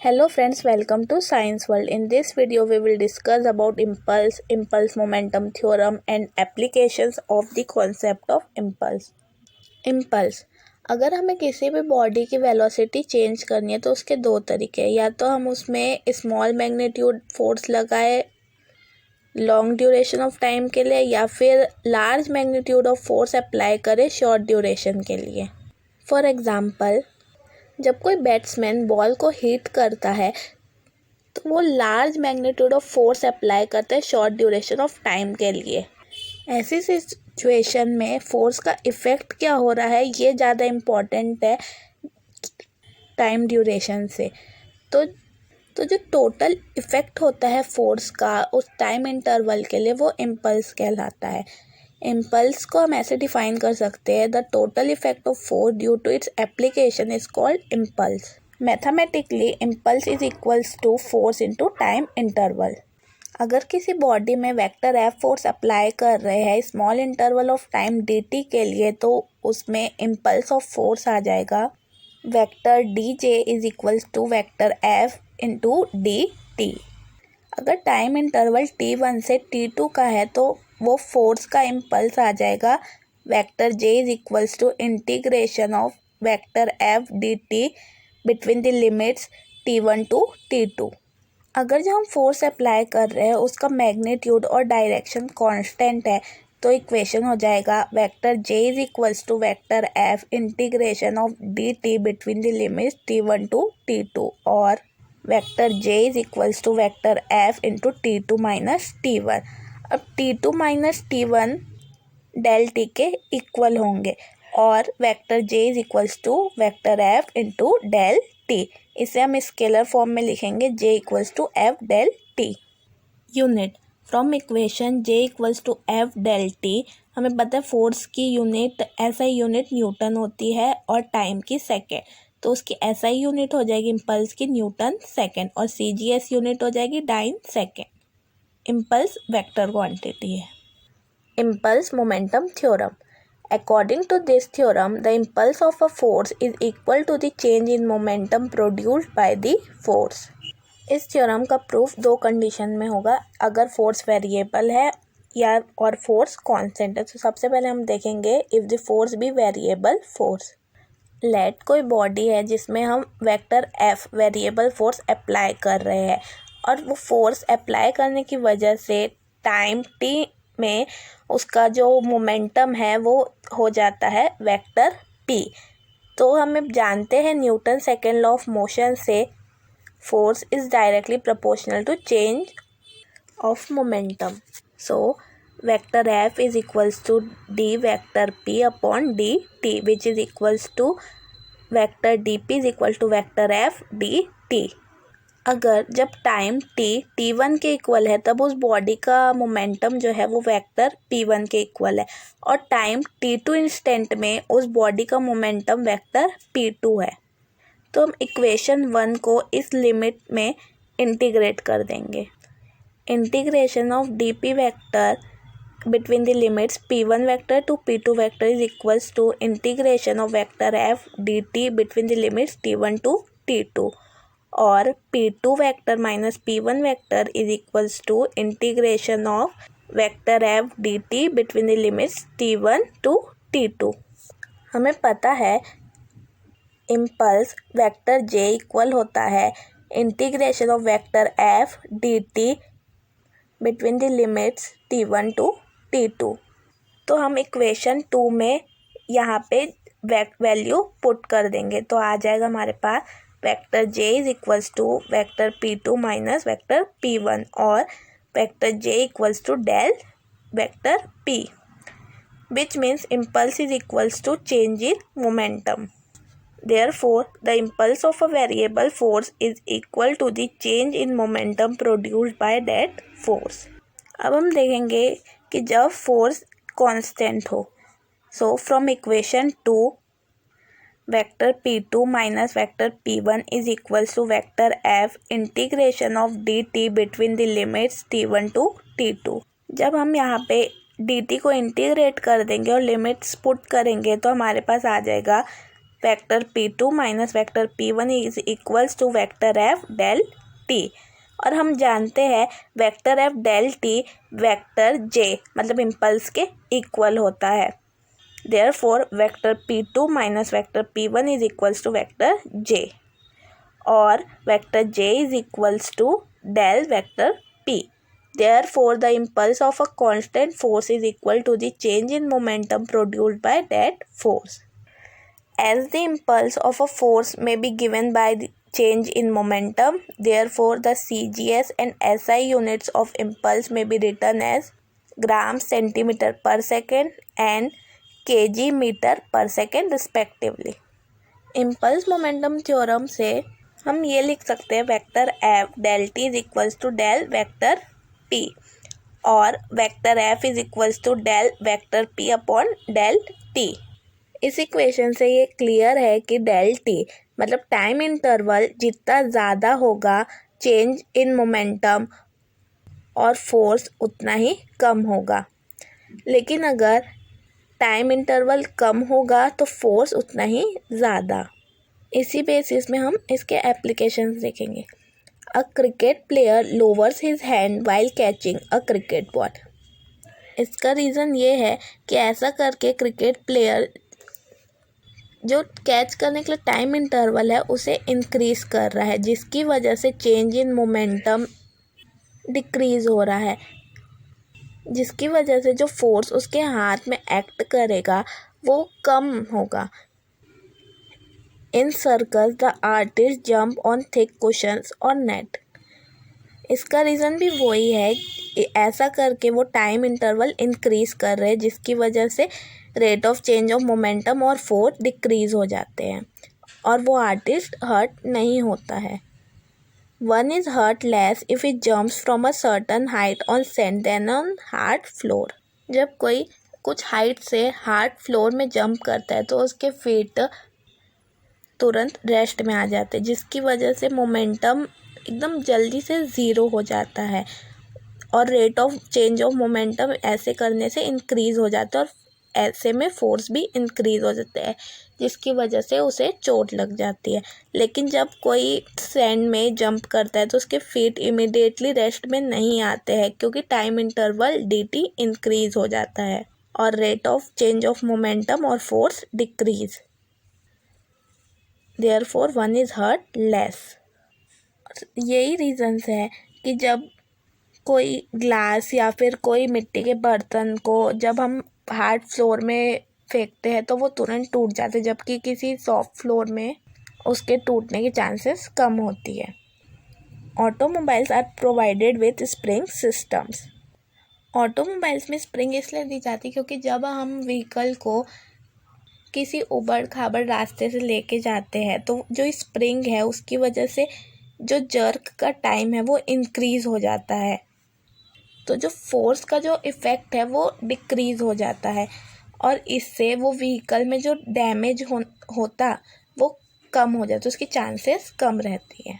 Hello friends, welcome to Science World. In this video we will discuss about impulse momentum theorem and applications of the concept of impulse. अगर हमें किसी भी body की velocity change करनी है तो उसके दो तरीके हैं। या तो हम उसमें स्मॉल मैग्नीट्यूड फोर्स लगाए लॉन्ग ड्यूरेशन ऑफ टाइम के लिए, या फिर large magnitude of force apply करें शॉर्ट ड्यूरेशन के लिए। फॉर एग्जाम्पल, जब कोई बैट्समैन बॉल को हिट करता है तो वो large magnitude of force apply करता है शॉर्ट ड्यूरेशन ऑफ टाइम के लिए। ऐसी सिचुएशन में फोर्स का इफ़ेक्ट क्या हो रहा है ये ज़्यादा इम्पॉर्टेंट है टाइम ड्यूरेशन से। तो जो टोटल इफ़ेक्ट होता है फोर्स का उस टाइम इंटरवल के लिए वो इम्पल्स कहलाता है। इम्पल्स को हम ऐसे डिफाइन कर सकते हैं, the total effect of force due to its application is called impulse. Mathematically impulse is equals to force into time interval. अगर किसी बॉडी में वेक्टर एफ फोर्स अप्लाई कर रहे हैं small interval of time dt के लिए, तो उसमें इम्पल्स ऑफ फोर्स आ जाएगा vector dj is equals to vector f into dt। अगर टाइम इंटरवल t1 से t2 का है तो वो फोर्स का इम्पल्स आ जाएगा vector j is equals to integration of vector f dt between the limits t1 to t2। अगर जो हम फोर्स अप्लाई कर रहे हैं उसका मैग्नीट्यूड और डायरेक्शन कांस्टेंट है तो इक्वेशन हो जाएगा vector j is equals to vector f integration of dt between the limits t1 to t2, और vector j is equals to vector f into t2 minus t1। अब t2 minus t1 del t के equal होंगे और vector j is equals to vector f into del t। इसे हम scalar form में लिखेंगे j equals to f del t। Unit from equation j equals to f del t हमें पता है फोर्स की यूनिट SI यूनिट न्यूटन होती है और टाइम की सेकेंड, तो उसकी SI यूनिट हो जाएगी इम्पल्स की न्यूटन सेकेंड और CGS यूनिट हो जाएगी dyne second. Impulse vector quantity है। Impulse momentum theorem. According to this theorem, the impulse of a force is equal to the change in momentum produced by the force. इस theorem का proof दो condition में होगा, अगर force variable है या और फोर्स कांस्टेंट है। तो सबसे पहले हम देखेंगे if the force be variable force. Let कोई बॉडी है जिसमें हम vector f variable force apply कर रहे हैं और वो फोर्स अप्लाई करने की वजह से टाइम t में उसका जो मोमेंटम है वो हो जाता है वेक्टर p। तो हमें जानते हैं Newton second law of motion से force is directly proportional to change of momentum. So vector f is equals to d vector p upon d t which is equals to vector dp is equal to vector f dt। अगर जब time t1 के equal है तब उस body का momentum जो है वो वेक्टर p1 के इक्वल है, और टाइम t2 इंस्टेंट में उस बॉडी का मोमेंटम वेक्टर p2 है। तो हम इक्वेशन 1 को इस लिमिट में इंटीग्रेट कर देंगे। Integration of dp vector between the limits p1 vector to p2 vector is equals to integration of vector f dt between the limits t1 to t2, और p2 vector minus p1 vector is equals to integration of vector f dt between the limits t1 to t2। हमें पता है impulse vector j equal होता है integration of vector f dt between the limits t1 to t2। तो हम equation 2 में यहाँ पे वैल्यू पुट कर देंगे तो आ जाएगा हमारे पास vector j is equals to vector p2 minus vector p1 और vector j equals to del vector p, which means impulse is equals to change in momentum. Therefore, the impulse of a variable force is equal to the change in momentum produced by that force. अब हम देखेंगे कि जब force constant हो, so from equation 2 vector p2 minus vector p1 is equals to vector f integration of dt between the limits t1 to t2। जब हम यहाँ पे dt को इंटीग्रेट कर देंगे और लिमिट्स पुट करेंगे तो हमारे पास आ जाएगा vector P2 minus vector P1 is equals to vector F del T। और हम जानते हैं vector F del T vector J मतलब इम्पल्स के इक्वल होता है। Therefore vector P2 minus vector P1 is equals to vector J और vector J is equals to del vector P। Therefore, the impulse of a constant force is equal to the change in momentum produced by that force. As the impulse of a force may be given by the change in momentum, therefore the CGS and SI units of impulse may be written as grams centimeter per second and kg meter per second respectively. Impulse momentum theorem से हम ये लिख सकते हैं vector F del T is equals to del vector P और vector F is equals to del vector P upon del T। इस equation से ये क्लियर है कि del T मतलब टाइम इंटरवल जितना ज़्यादा होगा चेंज इन मोमेंटम और फोर्स उतना ही कम होगा, लेकिन अगर टाइम इंटरवल कम होगा तो फोर्स उतना ही ज़्यादा। इसी बेसिस में हम इसके एप्लीकेशंस देखेंगे। A cricket player lowers his hand while catching a cricket ball. इसका रीज़न ये है कि ऐसा करके क्रिकेट प्लेयर जो कैच करने के लिए टाइम इंटरवल है उसे इंक्रीज़ कर रहा है, जिसकी वजह से चेंज इन मोमेंटम डिक्रीज़ हो रहा है, जिसकी वजह से जो फोर्स उसके हाथ में एक्ट करेगा वो कम होगा। In circle the artist jump on thick cushions और नेट। इसका रीज़न भी वही है, ऐसा करके वो टाइम इंटरवल इंक्रीज़ कर रहे हैं, जिसकी वजह से rate of change of momentum और फोर्स डिक्रीज़ हो जाते हैं और वो आर्टिस्ट हर्ट नहीं होता है। One is hurt less if it jumps from a certain height on sand then on hard floor. जब कोई कुछ हाइट से हार्ड फ्लोर में जंप करता है तो उसके फीट तुरंत रेस्ट में आ जाते हैं, जिसकी वजह से मोमेंटम एकदम जल्दी से ज़ीरो हो जाता है और rate of change of momentum ऐसे करने से इंक्रीज़ हो जाता है और ऐसे में फोर्स भी इंक्रीज़ हो जाता है, जिसकी वजह से उसे चोट लग जाती है। लेकिन जब कोई सैंड में जंप करता है तो उसके फीट इमीडिएटली रेस्ट में नहीं आते हैं, क्योंकि टाइम इंटरवल dt इंक्रीज़ हो जाता है और rate of change of momentum और force decrease. Therefore one is hurt less। यही रीज़न्स है कि जब कोई ग्लास या फिर कोई मिट्टी के बर्तन को जब हम हार्ड फ्लोर में फेंकते हैं तो वो तुरंत टूट जाते हैं, जबकि किसी सॉफ्ट फ्लोर में उसके टूटने की चांसेस कम होती है। Automobiles are provided with spring systems. Automobiles में स्प्रिंग इसलिए दी जाती है क्योंकि जब हम व्हीकल को किसी उबड़ खाबड़ रास्ते से लेके जाते हैं तो जो स्प्रिंग है उसकी वजह से जो जर्क का टाइम है वो इंक्रीज़ हो जाता है, तो जो फोर्स का जो इफ़ेक्ट है वो डिक्रीज़ हो जाता है और इससे वो व्हीकल में जो डैमेज होता वो कम हो जाता है, तो उसकी चांसेस कम रहती है।